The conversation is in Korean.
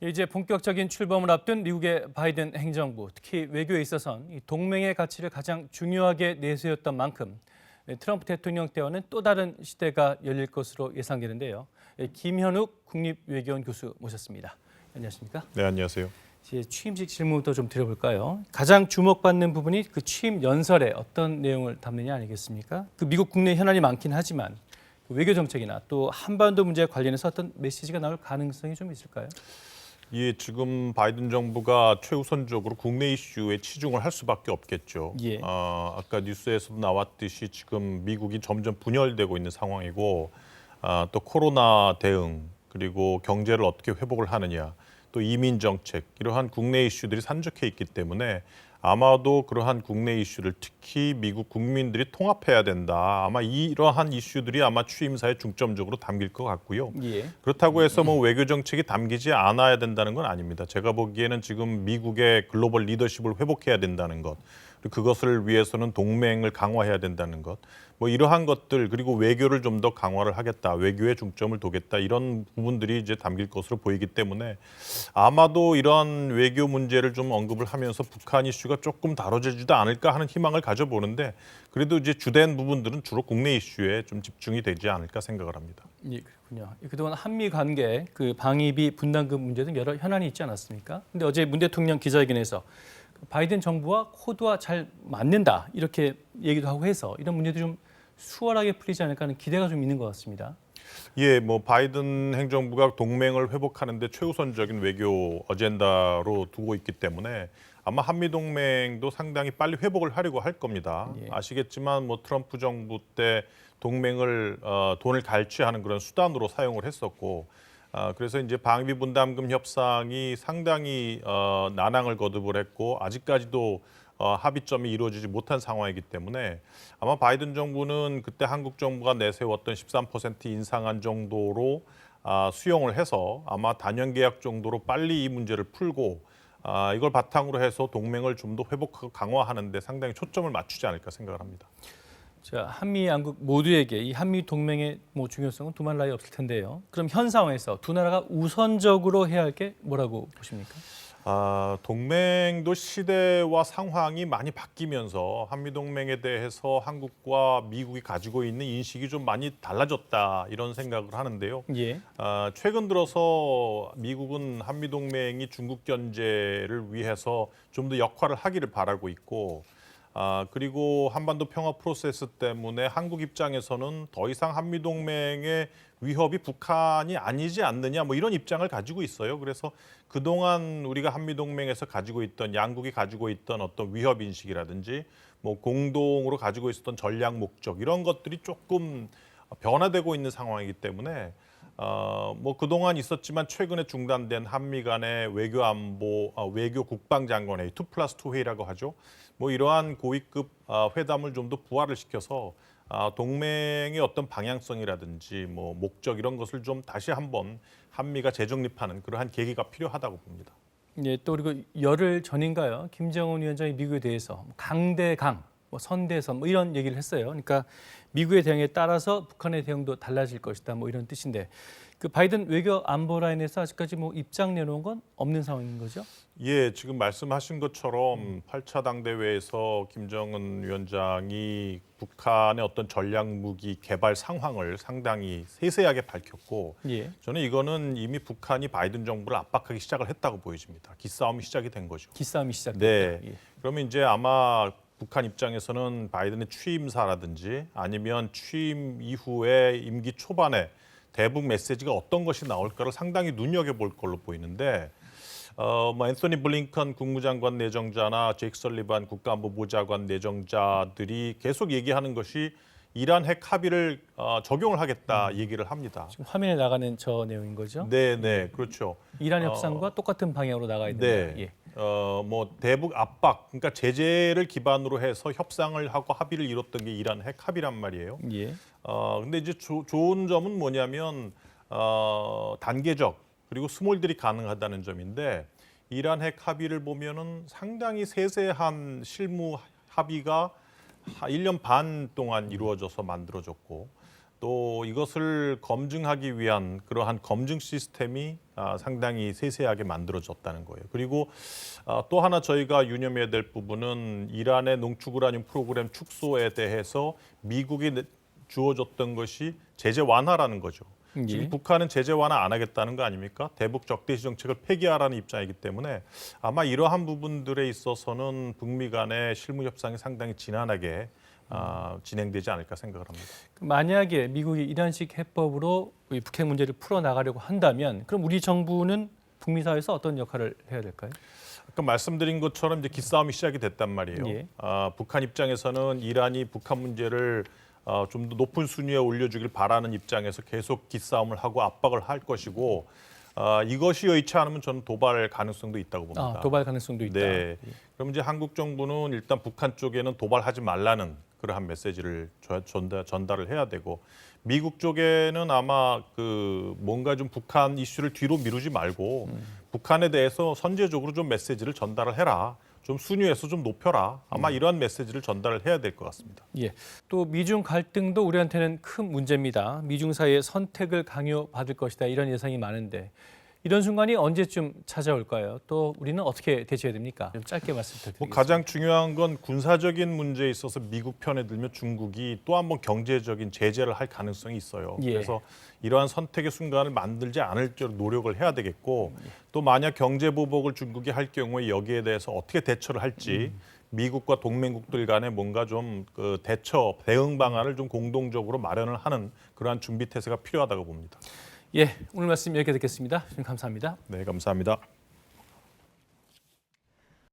이제 본격적인 출범을 앞둔 미국의 바이든 행정부, 특히 외교에 있어선 이 동맹의 가치를 가장 중요하게 내세웠던 만큼 트럼프 대통령 때와는 또 다른 시대가 열릴 것으로 예상되는데요. 김현욱 국립외교원 교수 모셨습니다. 안녕하십니까? 네, 안녕하세요. 이제 취임식 질문부터 좀 드려볼까요? 가장 주목받는 부분이 그 취임 연설에 어떤 내용을 담느냐 아니겠습니까? 그 미국 국내 현안이 많긴 하지만 그 외교 정책이나 또 한반도 문제 관련해서 어떤 메시지가 나올 가능성이 좀 있을까요? 예, 지금 바이든 정부가 최우선적으로 국내 이슈에 치중을 할 수밖에 없겠죠. 예. 아까 뉴스에서도 나왔듯이 지금 미국이 점점 분열되고 있는 상황이고, 또 코로나 대응 그리고 경제를 어떻게 회복을 하느냐, 또 이민 정책 이러한 국내 이슈들이 산적해 있기 때문에 아마도 그러한 국내 이슈를 특히 미국 국민들이 통합해야 된다. 아마 이러한 이슈들이 아마 취임사에 중점적으로 담길 것 같고요. 예. 그렇다고 해서 뭐 외교 정책이 담기지 않아야 된다는 건 아닙니다. 제가 보기에는 지금 미국의 글로벌 리더십을 회복해야 된다는 것, 그리고 그것을 위해서는 동맹을 강화해야 된다는 것, 뭐 이러한 것들 그리고 외교를 좀 더 강화를 하겠다, 외교에 중점을 두겠다 이런 부분들이 이제 담길 것으로 보이기 때문에 아마도 이러한 외교 문제를 좀 언급을 하면서 북한 이슈가 조금 다뤄지지도 않을까 하는 희망을 가져보는데 그래도 이제 주된 부분들은 주로 국내 이슈에 좀 집중이 되지 않을까 생각을 합니다. 예, 그렇군요. 그동안 한미 관계, 그 방위비 분담금 문제 등 여러 현안이 있지 않았습니까? 근데 어제 문 대통령 기자회견에서 바이든 정부와 코드와 잘 맞는다 이렇게 얘기도 하고 해서 이런 문제도 좀 수월하게 풀리지 않을까 하는 기대가 좀 있는 것 같습니다. 예, 뭐 바이든 행정부가 동맹을 회복하는 데 최우선적인 외교 어젠다로 두고 있기 때문에 아마 한미 동맹도 상당히 빨리 회복을 하려고 할 겁니다. 예. 아시겠지만 뭐 트럼프 정부 때 동맹을 돈을 갈취하는 그런 수단으로 사용을 했었고 그래서 이제 방위비 분담금 협상이 상당히 난항을 거듭을 했고 아직까지도 합의점이 이루어지지 못한 상황이기 때문에 아마 바이든 정부는 그때 한국 정부가 내세웠던 13% 인상안 정도로 수용을 해서 아마 단연 계약 정도로 빨리 이 문제를 풀고 이걸 바탕으로 해서 동맹을 좀 더 회복하고 강화하는 데 상당히 초점을 맞추지 않을까 생각을 합니다. 자, 한미 양국 모두에게 이 한미 동맹의 뭐 중요성은 두말 나위 없을 텐데요. 그럼 현 상황에서 두 나라가 우선적으로 해야 할 게 뭐라고 보십니까? 동맹도 시대와 상황이 많이 바뀌면서 한미동맹에 대해서 한국과 미국이 가지고 있는 인식이 좀 많이 달라졌다 이런 생각을 하는데요. 예. 최근 들어서 미국은 한미동맹이 중국 견제를 위해서 좀 더 역할을 하기를 바라고 있고 그리고 한반도 평화 프로세스 때문에 한국 입장에서는 더 이상 한미동맹의 위협이 북한이 아니지 않느냐 뭐 이런 입장을 가지고 있어요. 그래서 그동안 우리가 한미동맹에서 가지고 있던 양국이 가지고 있던 어떤 위협 인식이라든지 뭐 공동으로 가지고 있었던 전략 목적 이런 것들이 조금 변화되고 있는 상황이기 때문에 뭐 그동안 있었지만 최근에 중단된 한미 간의 외교 안보 외교 국방장관회의 2+2 회의라고 하죠. 뭐 이러한 고위급 회담을 좀 더 부활을 시켜서 동맹의 어떤 방향성이라든지 뭐 목적 이런 것을 좀 다시 한번 한미가 재정립하는 그러한 계기가 필요하다고 봅니다. 예, 또 그리고 열흘 전인가요? 김정은 위원장이 미국에 대해서 강대강, 뭐 선대선 뭐 이런 얘기를 했어요. 그러니까 미국의 대응에 따라서 북한의 대응도 달라질 것이다. 뭐 이런 뜻인데 그 바이든 외교 안보 라인에서 아직까지 뭐 입장 내놓은 건 없는 상황인 거죠? 예, 지금 말씀하신 것처럼 8차 당대회에서 김정은 위원장이 북한의 어떤 전략 무기 개발 상황을 상당히 세세하게 밝혔고 예. 저는 이거는 이미 북한이 바이든 정부를 압박하기 시작을 했다고 보여집니다. 기싸움이 시작이 된 거죠. 기싸움이 시작됐다. 네. 예. 그러면 이제 아마 북한 입장에서는 바이든의 취임사라든지 아니면 취임 이후에 임기 초반에 대북 메시지가 어떤 것이 나올까를 상당히 눈여겨볼 걸로 보이는데 뭐 앤서니 블링컨 국무장관 내정자나 제이크 설리반 국가안보보좌관 내정자들이 계속 얘기하는 것이 이란 핵 합의를 적용을 하겠다 얘기를 합니다. 지금 화면에 나가는 저 내용인 거죠? 네, 그렇죠. 이란 협상과 똑같은 방향으로 나가야 된다. 네. 예. 뭐 대북 압박, 그러니까 제재를 기반으로 해서 협상을 하고 합의를 이뤘던 게 이란 핵 합의란 말이에요. 예. 근데 이제 좋은 점은 뭐냐면 단계적 그리고 스몰들이 가능하다는 점인데 이란 핵 합의를 보면은 상당히 세세한 실무 합의가 1년 반 동안 이루어져서 만들어졌고 또 이것을 검증하기 위한 그러한 검증 시스템이 상당히 세세하게 만들어졌다는 거예요. 그리고 또 하나 저희가 유념해야 될 부분은 이란의 농축 우라늄 프로그램 축소에 대해서 미국이 주어졌던 것이 제재 완화라는 거죠. 예. 지금 북한은 제재 완화 안 하겠다는 거 아닙니까? 대북 적대시 정책을 폐기하라는 입장이기 때문에 아마 이러한 부분들에 있어서는 북미 간의 실무 협상이 상당히 진안하게 진행되지 않을까 생각을 합니다. 만약에 미국이 이란식 해법으로 이 북핵 문제를 풀어나가려고 한다면 그럼 우리 정부는 북미 사회에서 어떤 역할을 해야 될까요? 아까 말씀드린 것처럼 이제 기싸움이 시작이 됐단 말이에요. 예. 북한 입장에서는 이란이 북한 문제를 좀 더 높은 순위에 올려주길 바라는 입장에서 계속 기싸움을 하고 압박을 할 것이고 이것이 여의치 않으면 저는 도발 가능성도 있다고 봅니다. 도발 가능성도 있다. 네. 그럼 이제 한국 정부는 일단 북한 쪽에는 도발하지 말라는 그러한 메시지를 전달을 해야 되고 미국 쪽에는 아마 뭔가 좀 북한 이슈를 뒤로 미루지 말고 북한에 대해서 선제적으로 좀 메시지를 전달을 해라. 좀 순위에서 좀 높여라. 아마 이러한 메시지를 전달을 해야 될 것 같습니다. 예. 또 미중 갈등도 우리한테는 큰 문제입니다. 미중 사이의 선택을 강요받을 것이다 이런 예상이 많은데 이런 순간이 언제쯤 찾아올까요? 또 우리는 어떻게 대처해야 됩니까? 좀 짧게 말씀 부탁드리겠습니다. 가장 중요한 건 군사적인 문제에 있어서 미국 편에 들면 중국이 또 한 번 경제적인 제재를 할 가능성이 있어요. 예. 그래서 이러한 선택의 순간을 만들지 않을 노력을 해야 되겠고 또 만약 경제 보복을 중국이 할 경우에 여기에 대해서 어떻게 대처를 할지 미국과 동맹국들 간에 뭔가 좀 대응 방안을 좀 공동적으로 마련을 하는 그러한 준비 태세가 필요하다고 봅니다. 예, 오늘 말씀 여기까지 듣겠습니다. 감사합니다. 네, 감사합니다.